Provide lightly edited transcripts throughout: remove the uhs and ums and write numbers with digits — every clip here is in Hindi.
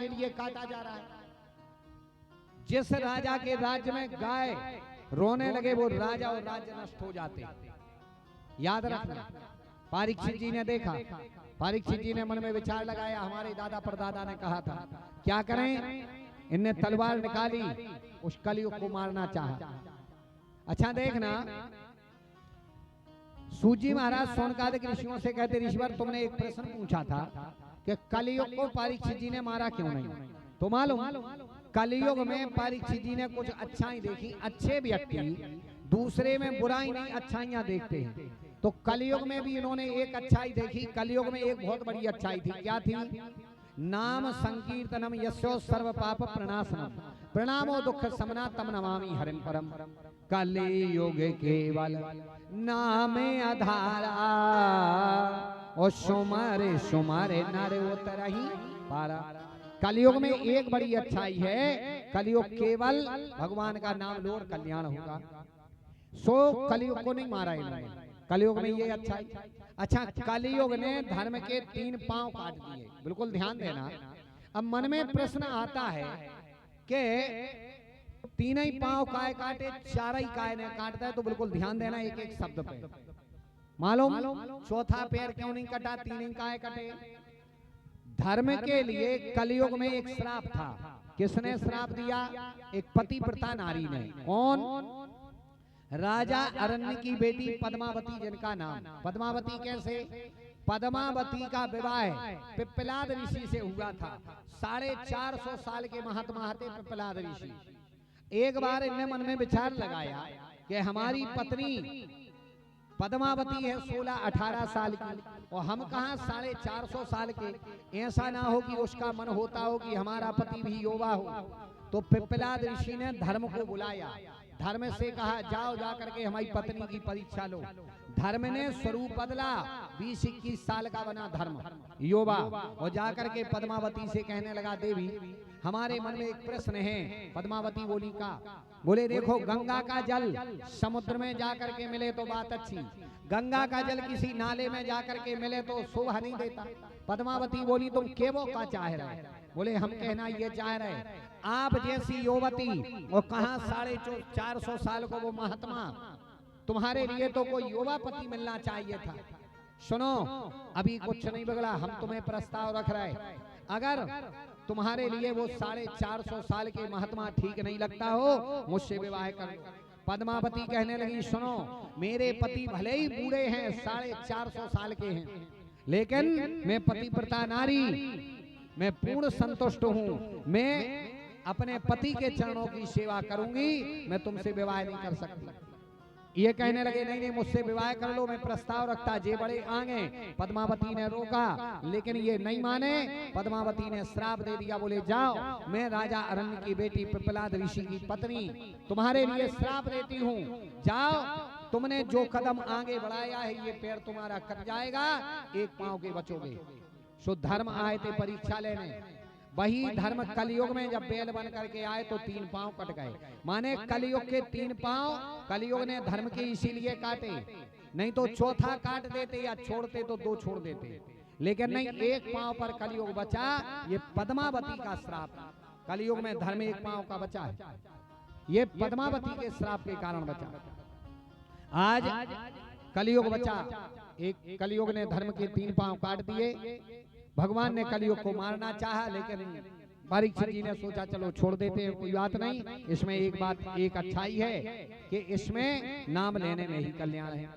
के लिए काटा जा रहा है। जिस राजा के राज्य में गाय रोने लगे वो राजा और राज्य नष्ट हो जाते। याद रखना, परीक्षित जी ने देखा, परीक्षित जी ने मन में विचार लगाया, हमारे दादा परदादा ने कहा था क्या करें, इनने तलवार निकाली, उस कलयुग को मारना चाहा। अच्छा देखना, सूजी महाराज सोनकादिक ऋषियों से कहते, ऋषिवर तुमने एक प्रश्न पूछा था कि कलयुग को परीक्षित जी ने मारा क्यों नहीं। तो मालूम, कलयुग में परीक्षित जी ने कुछ अच्छाई देखी, अच्छे व्यक्ति दूसरे में बुराई नहीं अच्छाइयां देखते हैं, तो कलयुग में भी इन्होंने एक अच्छाई देखी। कलयुग में एक बहुत बड़ी अच्छाई थी, क्या थी, नाम संकीर्तनम यस्यो सर्व पाप प्रणाशनम प्रणामो दुख समना तम नमामि हरिम परम। कलयुग केवल नामे आधारा और सुमारे सुमारे नारे उतरही पारा। कलयुग में एक बड़ी अच्छाई है, कलयुग केवल भगवान का नाम लो और कल्याण होगा। सो कलयुग को नहीं मारा इन्होंने, कलयुग में ये अच्छाई। अच्छा, कलयुग ने धर्म के 3 पांव काट दिए, बिल्कुल ध्यान देना। अब मन में प्रश्न आता है कि 3 ही पांव काय काटे, 4 ही काय ने काटता है, तो बिल्कुल ध्यान देना एक एक शब्द पे। मालूम चौथा पैर क्यों नहीं कटा, 3 ही काय कटे। धर्म के लिए कलयुग में एक श्राप था। किसने श्राप दिया, एक पतिव्रता नारी ने। कौन, राजा अरण्य की बेटी पद्मावती, जिनका नाम पद्मावती। कैसे, पद्मावती का विवाह पिप्पलाद ऋषि से हुआ था। 450 साल के महात्मा थे पिप्पलाद ऋषि। एक बार इनने मन में विचार लगाया कि हमारी पत्नी पद्मावती है 16-18 साल की, और हम कहाँ 450 साल के। ऐसा ना हो कि उसका मन होता हो कि हमारा पति भी युवा हो। तो पिप्पलाद ऋषि ने धर्म को बुलाया, धर्म से कहा जाओ जाकर के हमारी पत्नी की परीक्षा लो। धर्म ने स्वरूप बदला, 20-21 साल का बना धर्म युवा, और जाकर के पद्मावती से कहने लगा, देवी हमारे मन में एक प्रश्न है। पद्मावती बोली का, बोले देखो गंगा का जल समुद्र में जाकर के मिले तो बात अच्छी, गंगा का जल किसी नाले में जाकर के मिले तो शोभा नहीं देता। पद्मावती बोली तुम केवो का चाह रहे। बोले हम कहना ये चाह रहे, आप जैसी युवती और कहा 450 साल को वो महात्मा, तुम्हारे लिए तो कोई युवा पति मिलना चाहिए था। सुनो अभी कुछ नहीं बिगड़ा, हम तुम्हें प्रस्ताव रख रहे, अगर तुम्हारे लिए वो 450 साल के महात्मा ठीक नहीं लगता हो, मुझसे विवाह कर लो। पद्मावती कहने लगी, सुनो मेरे पति भले ही बूढ़े हैं, 450 साल के हैं, लेकिन मैं पतिव्रता नारी, मैं पूर्ण संतुष्ट हूँ, मैं अपने पति के चरणों की सेवा करूंगी, मैं तुमसे विवाह नहीं कर सकती। ये कहने लगे नहीं नहीं मुझसे विवाह कर लो, मैं प्रस्ताव रखता, जे बड़े आगे। पद्मावती ने रोका, लेकिन ये नहीं माने। पद्मावती ने श्राप दे दिया, बोले जाओ मैं राजा अरण्य की बेटी पिप्पलाद ऋषि की पत्नी तुम्हारे लिए श्राप देती हूँ, जाओ तुमने जो कदम आगे बढ़ाया है ये पैर तुम्हारा कट जाएगा, एक पांव के बचोगे। सो धर्म आए थे परीक्षा लेने, वही धर्म कलयुग में जब बैल बन करके आए तो 3 पांव कट गए। माने कलयुग के 3 पांव कलयुग ने धर्म के इसीलिए काटे, नहीं तो चौथा काट देते या छोड़ते तो 2 छोड़ देते, लेकिन नहीं, एक पांव पर कलयुग बचा। ये पद्मावती का श्राप, कलयुग में धर्म एक पांव का बचा है, ये पद्मावती के श्राप के कारण बचा। आज कलयुग बचा, एक कलयुग ने धर्म के 3 पांव काट दिए। भगवान ने कलयुग को मारना चाहा, लेकिन परीक्षित जी ने सोचा चलो छोड़ देते हैं, कोई बात नहीं। इसमें एक बात, एक अच्छाई है कि इसमें नाम लेने में ही कल्याण है।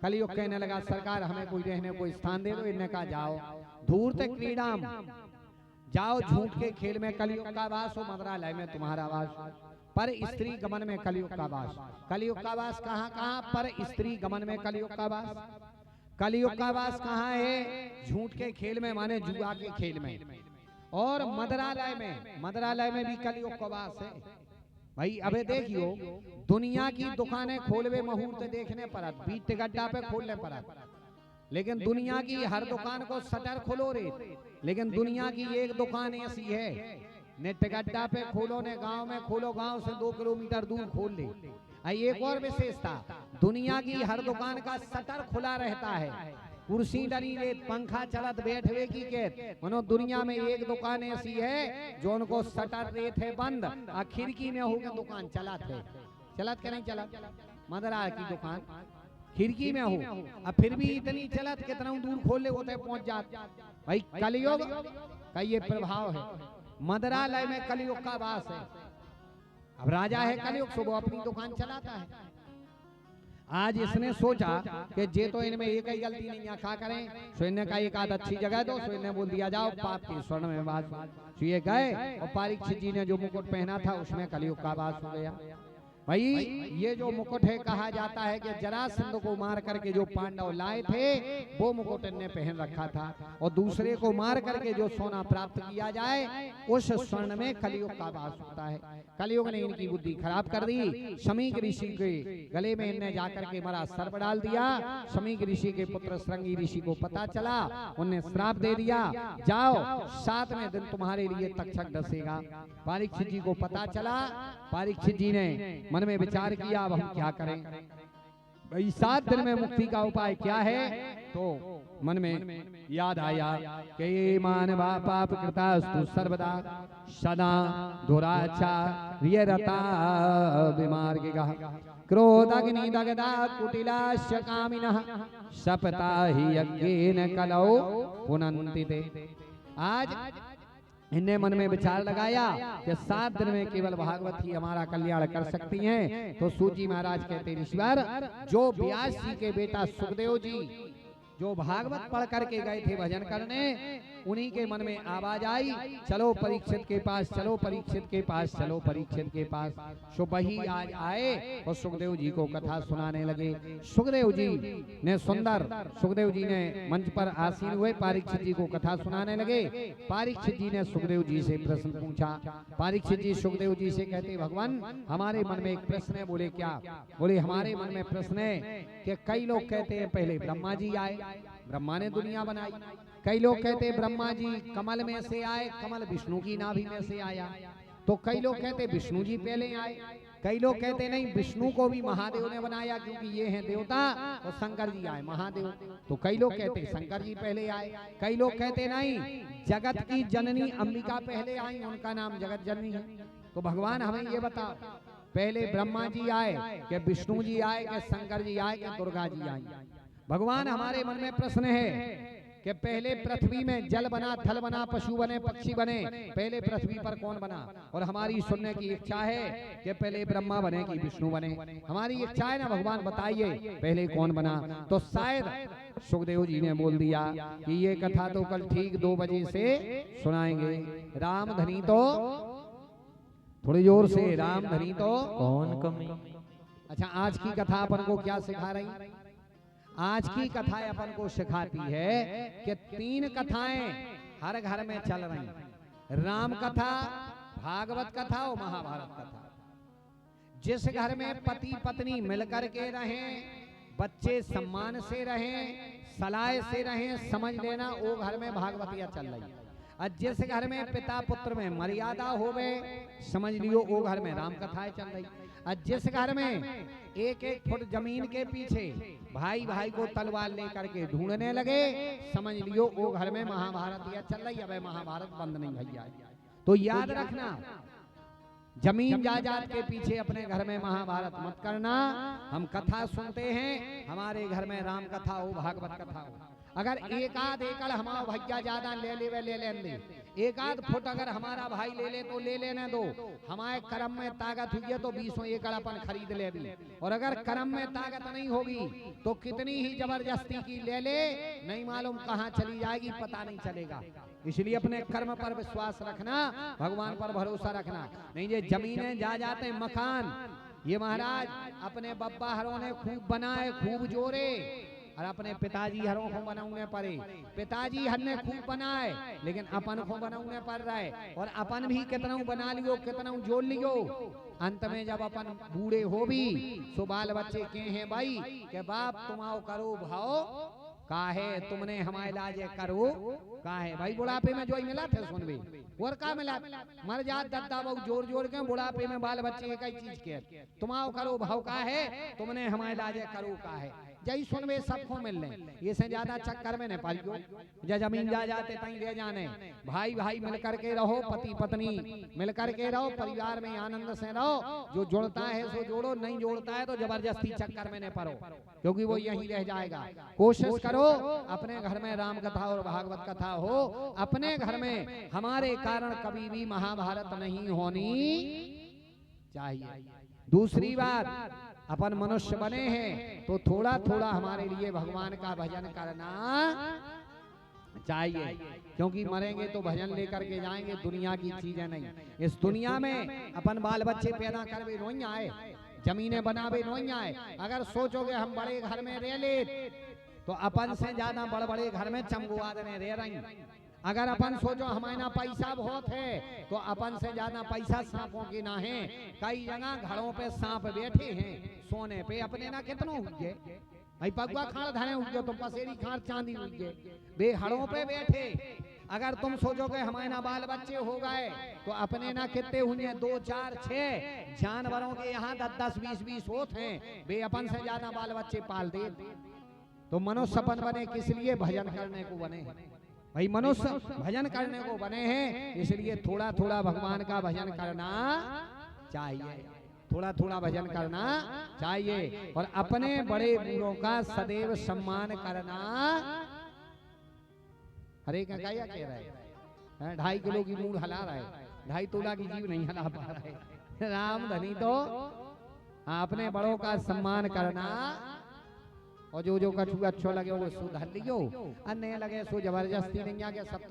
कलयुग कहने लगा सरकार हमें कोई रहने को स्थान दे दो। इन्होंने कहा जाओ धूर्त क्रीडाम, जाओ झूठ के खेल में कलयुग का वास हो, मंत्रालय में तुम्हारा वास, पर स्त्री गमन में कलयुग का वास। कलयुग का वास कहाँ कहाँ, पर स्त्री गमन में कलयुग का वास। कलयुग का वास कहाँ है, झूठ के खेल में, माने जुआ के खेल में, और मदरालय में, मदरालय में भी कलयुग का वास है। भाई अबे देखियो, दुनिया की दुकानें खोलवे मुहूर्त देखने पर, बीट गड्ढा पे खोलने पर, लेकिन दुनिया की हर दुकान को शटर खोलो रे, लेकिन दुनिया की एक दुकान ऐसी है, ने टिकट्टा पे खोलो, ने गांव में खोलो, गांव से 2 किलोमीटर दूर खोल ले। एक और विशेषता, दुनिया की हर दुकान का शटर खुला रहता है, कुर्सी डरी रेत पंखा चलत बैठवे की केत मनो दुनिया में एक दुकान ऐसी है जो उनको शटर रेत है बंद आ खिड़की में होकर दुकान चलत है। चलत के नहीं चलत? मदरा की दुकान खिड़की में हो अब फिर भी इतनी चलत कितना दूर खोले होते पहुंच जात। भाई कलयुग का ये प्रभाव है। मदरालय में कलयुग का वास है। अब राजा है कलयुग सो वो अपनी दुकान चलाता है। आज इसने सोचा कि जे तो इनमें एक ही गलती नहीं है, क्या करें? सो इन्हें का एक आध अच्छी जगह दो। सो इन्हें बोल दिया जाओ पाप की स्वर्ण में वास। सो ये गए और परीक्षित जी ने जो मुकुट पहना था उसमें कलयुग का वास हो गया। भाई ये जो मुकुट है कहा जाता है कि जरासंध को मार करके जो पांडव लाए थे वो मुकुट इन्हें पहन रखा था और दूसरे को मार करके जो सोना प्राप्त किया जाए उस स्वर्ण में कलयुग का वास होता है। कलयुग ने इनकी बुद्धि खराब कर दी। शमीक ऋषि के गले में इन्हें जाकर के मरा सर्प डाल दिया। शमीक ऋषि के पुत्र श्रृंगी ऋषि को पता चला, उन्हें श्राप दे दिया, जाओ 7वें दिन तुम्हारे लिए तक्षक डसेगा। परीक्षित जी को पता चला। परीक्षित जी ने मन में विचार किया अब हम क्या करें? भाई 7 दिन में मुक्ति का उपाय क्या है? तो मन में याद आया कि मानवा पाप कृतास्तु सर्वदा सदा दुराचार्यरता विमार्गिकः क्रोधाग्नि दग्धा कुटिलास्य कामिनः सपता हि यज्ञेन कलौ पुनन्ति ते। आज इन्हें मन में विचार लगाया कि 7 दिन में केवल भागवत ही हमारा कल्याण कर सकती हैं। तो सूजी महाराज कहते ऋषिवर जो व्यास जी के बेटा सुखदेव जी जो भागवत पढ़ करके गए थे भजन करने, उन्हीं के मन में आवाज आई चलो परीक्षित के पास, चलो परीक्षित के पास, चलो परीक्षित के पास। सो वही आज आए और सुखदेव जी को कथा सुनाने लगे। सुखदेव जी ने सुखदेव जी ने मंच पर आसीन हुए परीक्षित जी को कथा सुनाने लगे। परीक्षित जी ने सुखदेव जी से प्रश्न पूछा। परीक्षित जी सुखदेव जी से कहते भगवान हमारे मन में एक प्रश्न है। बोले क्या? बोले हमारे मन में प्रश्न है कि कई लोग कहते हैं पहले ब्रह्मा जी आए, ब्रह्मा ने दुनिया बनाई। कई लोग कहते ब्रह्मा जी कमल में से आए, कमल विष्णु की नाभि में से आया। तो कई लोग कहते विष्णु जी पहले आए। कई लोग कहते नहीं विष्णु को भी महादेव ने बनाया क्योंकि ये हैं देवता और शंकर जी आए महादेव। तो कई लोग कहते शंकर जी पहले आए। कई लोग कहते नहीं जगत की जननी अंबिका पहले आई, उनका नाम जगत जननी है। तो भगवान हमें ये बताओ पहले ब्रह्मा जी आए कि विष्णु जी आए कि शंकर जी आए कि दुर्गा जी आई? भगवान हमारे मन में प्रश्न है कि पहले पृथ्वी में जल बना, थल बना, पशु बने, पक्षी बने, पहले पृथ्वी पर कौन बना? और हमारी सुनने की इच्छा है कि पहले ब्रह्मा बने कि विष्णु बने। हमारी इच्छा है ना भगवान बताइए पहले कौन बना? तो शायद सुखदेव जी ने बोल दिया कि ये कथा तो कल ठीक 2 बजे से सुनाएंगे। राम धनी तो थोड़ी जोर से, राम धनी तो कौन कमी। अच्छा आज की कथा अपन को क्या सिखा रही? आज की कथा अपन को सिखाती है कि 3 कथाएं हर घर में चल रही, राम कथा, भागवत कथा और महाभारत कथा। जिस घर में पति पत्नी मिलकर के रहें, बच्चे सम्मान से रहें, सलाह से रहें, समझ लेना वो घर में भागवतिया चल रही। और जिस घर में पिता पुत्र में मर्यादा होवे, समझ लियो वो घर में राम कथाएं चल रही। और जिस घर में 1-1 फुट जमीन के पीछे भाई भाई को तलवार लेकर के ढूंढने लगे, समझ लियो वो घर में महाभारत या चल रही। अब महाभारत बंद नहीं भैया। तो याद रखना जमीन जायदाद के पीछे अपने घर में महाभारत मत करना। हम कथा सुनते हैं, हमारे घर में राम कथा हो, भागवत कथा हो। अगर 1-आध एकड़ हमारा भैया ज्यादा ले लेन दे, 1-आध फुट अगर हमारा भाई ले ले तो ले लेने दो। हमारे कर्म में ताकत हुई है तो 20 एकड़ अपन खरीद ले भी। और अगर कर्म में ताकत नहीं होगी तो कितनी ही जबरदस्ती की ले ले, नहीं मालूम कहाँ चली जाएगी पता नहीं चलेगा। इसलिए अपने कर्म पर विश्वास रखना, भगवान पर भरोसा रखना। नहीं ये जमीनें जाते मकान, ये महाराज अपने बब्बा हरों ने खूब बनाए, खूब जोरे, और अपने पिताजी हरों को बनाने पड़े। पिताजी हर ने खूब बनाए लेकिन अपन को बनाने पड़ रहा है। और अपन भी कितना बना लियो, कितना जोड़ लियो, अंत में जब अपन बूढ़े हो भी सो बाल बच्चे के हैं भाई के बाप तुमाओ करो भाओ काहे, तुमने हमारे लाजे करो काहे। भाई बुढ़ापे में जो ही मिला थे सुनबे और का मिला, मर जात दद्दा बहु जोर जोर के बुढ़ापे में बाल बच्चे एक ही चीज के तुमाओ करो भाव का है, तुमने हमारे लाजे करो का है। जय सुनवे सबको मिल ले, ये से ज्यादा चक्कर में न पड़ियो। जा जमीन जा जाते तई ले जाने, भाई भाई मिल करके रहो, पति पत्नी मिल करके रहो, परिवार में आनंद से रहो। जो जुड़ता है सो जोड़ो, नहीं जोड़ता है तो जबरदस्ती चक्कर में न पड़ो, क्योंकि वो यहीं रह जाएगा। कोशिश करो अपने घर में राम कथा और भागवत कथा हो, अपने घर में हमारे कारण कभी भी महाभारत नहीं होनी चाहिए। दूसरी बात, अपन मनुष्य बने हैं तो थोड़ा थोड़ा हमारे लिए भगवान का भजन करना चाहिए, क्योंकि मरेंगे तो भजन लेकर के जाएंगे, दुनिया की चीजें नहीं। इस दुनिया में अपन बाल बच्चे पैदा करवे नहीं आए, जमीनें बनावे नहीं आए। अगर सोचोगे हम बड़े घर में रह ले तो अपन से ज्यादा बड़े बड़े घर में चमगुआद ने रह रही। अगर अपन सोचो हमारा पैसा बहुत है तो अपन से ज्यादा पैसा सांपों की ना है। कई जगह घरों पे सांप बैठे हैं सोने पे, अपने ना कितनों हुए भाई पगुआ खाड़ धरे हुए तो पसेरी खाड़ चांदी हुए बे हड़ों पे बैठे। अगर तुम सोचोगे हमारे बाल बच्चे हो गए तो अपने ना कितने हुए 2 4 6 जानवरों के यहाँ 10 10 20 20 होते हैं, बे अपन से ज्यादा बाल बच्चे पाल दे। तो मनुष्य अपन बने किस लिए? भजन करने को बने भाई, मनुष्य भजन करने को बने हैं, इसलिए थोड़ा थोड़ा भगवान का भजन करना चाहिए, थोड़ा थोड़ा भजन करना चाहिए। और अपने बड़े बूढ़ों का सदैव सम्मान करना। हरे क्या कह रहा है? 2.5 किलो की मूड हिला रहा है, 2.5 तोला की जीव नहीं हिला पा रहा है। राम धनी तो अपने बड़ों का सम्मान करना, और जो जो कछु अच्छा लगे वो सुधर लियो, अन्य लगे सो जबरदस्ती नहीं आगे सब